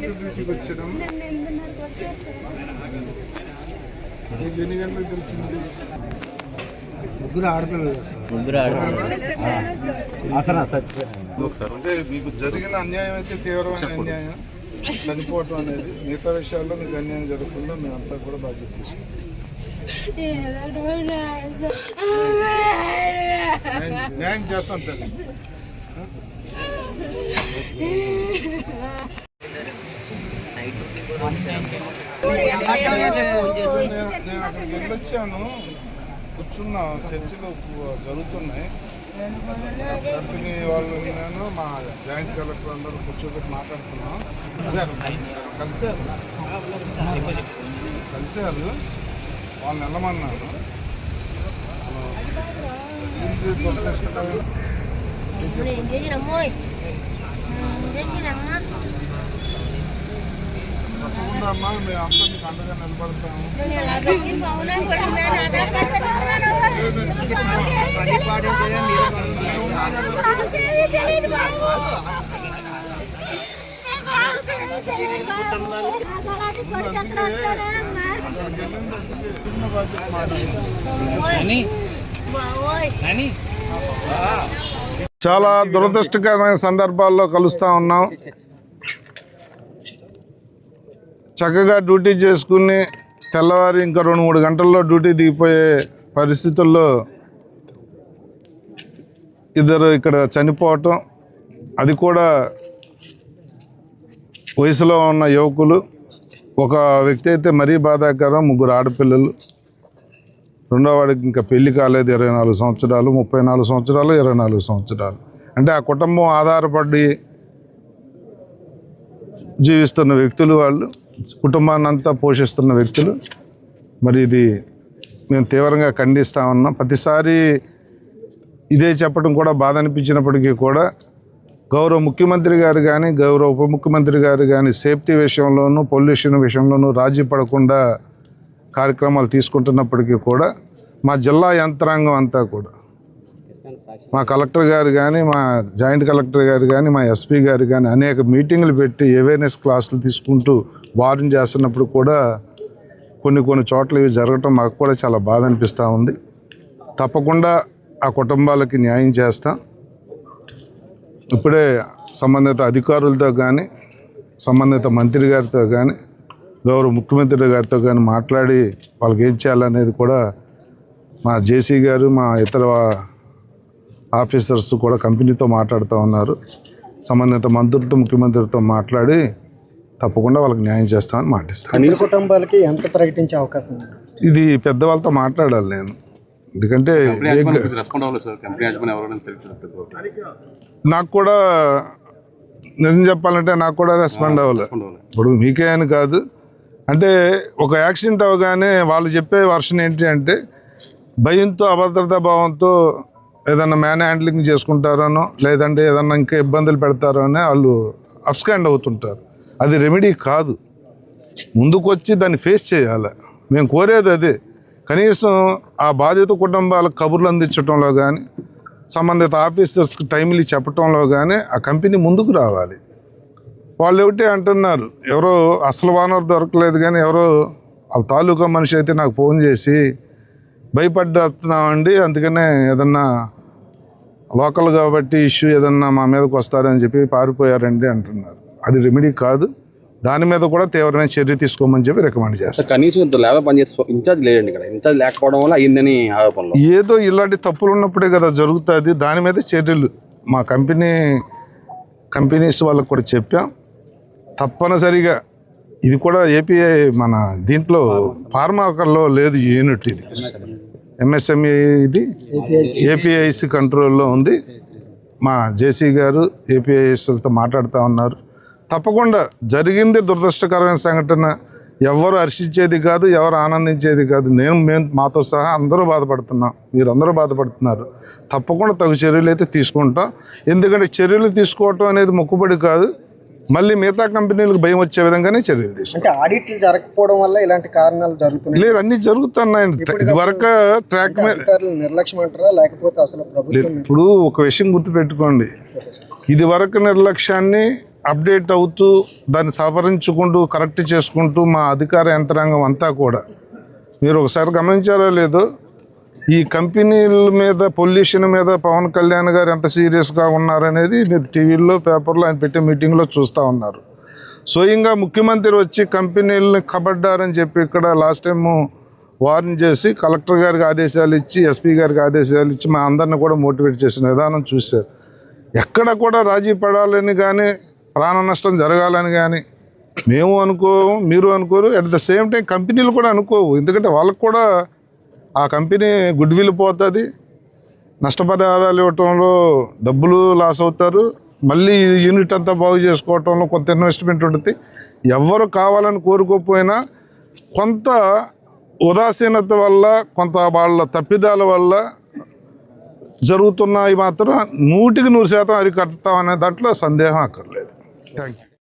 డ్యూటీకి వచ్చాను. నీకు ఎన్ని గంటలకు తెలిసింది? ముగ్గురు ఆడపిల్లలు. అంటే మీకు జరిగిన అన్యాయం అయితే తీవ్రమైన అన్యాయం, చనిపోవటం అనేది. మిగతా విషయాల్లో మీకు అన్యాయం జరగకుండా మేమంతా కూడా బాధ్యత తీసుకుంటాం. న్యాయం చేస్తాం తల్లి. నేను అక్కడికి వెళ్ళొచ్చాను, కూర్చున్నా. చర్చలు జరుగుతున్నాయి. కంపెనీ వాళ్ళు నేను మా జాయింట్ కలెక్టర్ అందరూ కూర్చోబెట్టి మాట్లాడుతున్నాం. అదే కలిసారు వాళ్ళని వెళ్ళమన్నాను. తప్పకుండా మేము అంతా మీకు అండగా నిలబడతాము. చాలా దురదృష్టకరమైన సందర్భాల్లో కలుస్తూ ఉన్నాం. చక్కగా డ్యూటీ చేసుకుని తెల్లవారి ఇంకా 2-3 గంటల్లో డ్యూటీ దిగిపోయే పరిస్థితుల్లో ఇద్దరు ఇక్కడ చనిపోవటం, అది కూడా వయసులో ఉన్న యువకులు. ఒక వ్యక్తి అయితే మరీ బాధాకరం, 3 ఆడపిల్లలు. రెండో వాడికి ఇంకా పెళ్లి కాలేదు, 24 సంవత్సరాలు, 34 సంవత్సరాలు, 24 సంవత్సరాలు. అంటే ఆ కుటుంబం ఆధారపడి జీవిస్తున్న వ్యక్తులు, వాళ్ళు కుటుంబాన్ని అంతా పోషిస్తున్న వ్యక్తులు. మరి ఇది మేము తీవ్రంగా ఖండిస్తూ ఉన్నాం. ప్రతిసారి ఇదే చెప్పడం కూడా బాధ అనిపించినప్పటికీ కూడా గౌరవ ముఖ్యమంత్రి గారు కానీ, గౌరవ ఉప ముఖ్యమంత్రి గారు కానీ సేఫ్టీ విషయంలోనూ, పొల్యూషన్ విషయంలోనూ రాజీ పడకుండా కార్యక్రమాలు తీసుకుంటున్నప్పటికీ కూడా మా జిల్లా యంత్రాంగం అంతా కూడా, మా కలెక్టర్ గారు కానీ, మా జాయింట్ కలెక్టర్ గారు కానీ, మా ఎస్పీ గారు కానీ అనేక మీటింగులు పెట్టి అవేర్నెస్ క్లాసులు తీసుకుంటూ వార్న్ చేస్తున్నప్పుడు కూడా కొన్ని చోట్ల ఇవి జరగటం మాకు కూడా చాలా బాధ అనిపిస్తూ ఉంది. తప్పకుండా ఆ కుటుంబాలకి న్యాయం చేస్తాం. ఇప్పుడే సంబంధిత అధికారులతో కానీ, సంబంధిత మంత్రి గారితో కానీ, గౌరవ ముఖ్యమంత్రి గారితో కానీ మాట్లాడి వాళ్ళకి ఏం చేయాలనేది కూడా మా జేసీ గారు, మా ఇతర ఆఫీసర్స్ కూడా కంపెనీతో మాట్లాడుతూ ఉన్నారు. సంబంధిత మంత్రులతో, ముఖ్యమంత్రితో మాట్లాడి తప్పకుండా వాళ్ళకి న్యాయం చేస్తామని మాటిస్తాను. అన్ని కుటుంబాలకి ఎంత ప్రకటించే అవకాశం ఉంది? ఇది పెద్దవాళ్ళతో మాట్లాడాలి నేను, ఎందుకంటే నాకు కూడా నిజం చెప్పాలంటే నాకు కూడా రెస్పాండ్ అవ్వాలి. ఇప్పుడు మీకే అని కాదు, అంటే ఒక యాక్సిడెంట్ అవగానే వాళ్ళు చెప్పే వర్షన్ ఏంటి అంటే భయంతో, అభద్రతా భావంతో ఏదన్నా మ్యాన్ హ్యాండ్లింగ్ చేసుకుంటారనో, లేదంటే ఏదన్నా ఇంకా ఇబ్బందులు పెడతారో అని వాళ్ళు అబ్స్కాండ్ అవుతుంటారు. అది రెమెడీ కాదు. ముందుకొచ్చి దాన్ని ఫేస్ చేయాలి. మేము కోరేది అదే. కనీసం ఆ బాధిత కుటుంబాలకు కబుర్లు అందించడంలో కానీ, సంబంధిత ఆఫీసర్స్కి టైంలీ చెప్పడంలో కానీ ఆ కంపెనీ ముందుకు రావాలి. వాళ్ళు ఒకటే అంటున్నారు, ఎవరో అసలు ఓనర్ దొరకలేదు కానీ ఎవరో వాళ్ళ తాలూకా మనిషి అయితే నాకు ఫోన్ చేసి భయపడుతున్నామండి, అందుకనే ఏదన్నా లోకల్ కాబట్టి ఇష్యూ ఏదన్నా మా మీదకి వస్తారని చెప్పి పారిపోయారండి అంటున్నారు. అది రెమెడీ కాదు. దాని మీద కూడా తీవ్రమైన చర్య తీసుకోమని చెప్పి రికమెండ్ చేస్తాను. కనీసం ఇన్ఛార్జ్ లేదండి ఇక్కడ. ఇన్ఛార్జ్ లేకపోవడం వల్ల అయిందని ఆరోపణలు. ఏదో ఇలాంటి తప్పులు ఉన్నప్పుడే కదా జరుగుతుంది. దాని మీద చర్యలు మా కంపెనీస్ వాళ్ళకు కూడా చెప్పాం. తప్పనిసరిగా ఇది కూడా ఏపీఐ మన దీంట్లో ఫార్మాకల్లో లేదు యూనిట్, ఇది ఎంఎస్ఎంఈ, ఇది ఏపీఐసి కంట్రోల్లో ఉంది. మా జేసీ గారు ఏపీఐఎస్లతో మాట్లాడుతూ ఉన్నారు. తప్పకుండా జరిగింది దురదృష్టకరమైన సంఘటన. ఎవరు హర్షించేది కాదు, ఎవరు ఆనందించేది కాదు. మేము మాతో సహా అందరూ బాధపడుతున్నాం, మీరందరూ బాధపడుతున్నారు. తప్పకుండా తగు చర్యలు అయితే తీసుకుంటాం. ఎందుకంటే చర్యలు తీసుకోవటం అనేది మొక్కుబడి కాదు, మళ్ళీ మిగతా కంపెనీలకు భయం వచ్చే విధంగానే చర్యలు తీసుకుంటాం. ఆడిట్లు జరగకపోవడం వల్ల ఇలాంటి కారణాలు జరుగుతున్నాయి. లేదు, అన్ని జరుగుతున్నాయండి. ఇది వరకు ట్రాక్ మీద నిర్లక్ష్యం అంటారా, లేకపోతే అసలు ప్రభుత్వం? ఇప్పుడు ఒక విషయం గుర్తుపెట్టుకోండి, ఇది వరకు నిర్లక్ష్యాన్ని అప్డేట్ అవుతూ దాన్ని సవరించుకుంటూ కరెక్ట్ చేసుకుంటూ మా అధికార యంత్రాంగం అంతా కూడా, మీరు ఒకసారి గమనించారో లేదో, ఈ కంపెనీల మీద పొల్యూషన్ మీద పవన్ కళ్యాణ్ గారు ఎంత సీరియస్గా ఉన్నారనేది మీరు టీవీల్లో పేపర్లో ఆయన పెట్టే మీటింగ్లో చూస్తూ ఉన్నారు. స్వయంగా ముఖ్యమంత్రి వచ్చి కంపెనీలని కబడ్డారని చెప్పి ఇక్కడ లాస్ట్ టైము వార్న్ చేసి కలెక్టర్ గారికి ఆదేశాలు ఇచ్చి ఎస్పీ గారికి ఆదేశాలు ఇచ్చి మా అందరిని కూడా మోటివేట్ చేసిన విధానం చూశారు. ఎక్కడ కూడా రాజీ పడాలని కానీ ప్రాణ నష్టం జరగాలని కానీ మేము అనుకోము, మీరు అనుకోరు, అట్ ద సేమ్ టైం కంపెనీలు కూడా అనుకోవు. ఎందుకంటే వాళ్ళకు కూడా ఆ కంపెనీ గుడ్ విల్ పోతుంది, నష్టపరిహారాలు ఇవ్వటంలో డబ్బులు లాస్ అవుతారు, మళ్ళీ యూనిట్ అంతా బాగు చేసుకోవటంలో కొంత ఇన్వెస్ట్మెంట్ ఉంటుంది. ఎవరు కావాలని కోరుకోకపోయినా కొంత ఉదాసీనత వల్ల, కొంత వాళ్ళ తప్పిదాల వల్ల జరుగుతున్నాయి మాత్రం 100% అరికడతాం అనే దాంట్లో సందేహం అక్కర్లేదు. Thank you.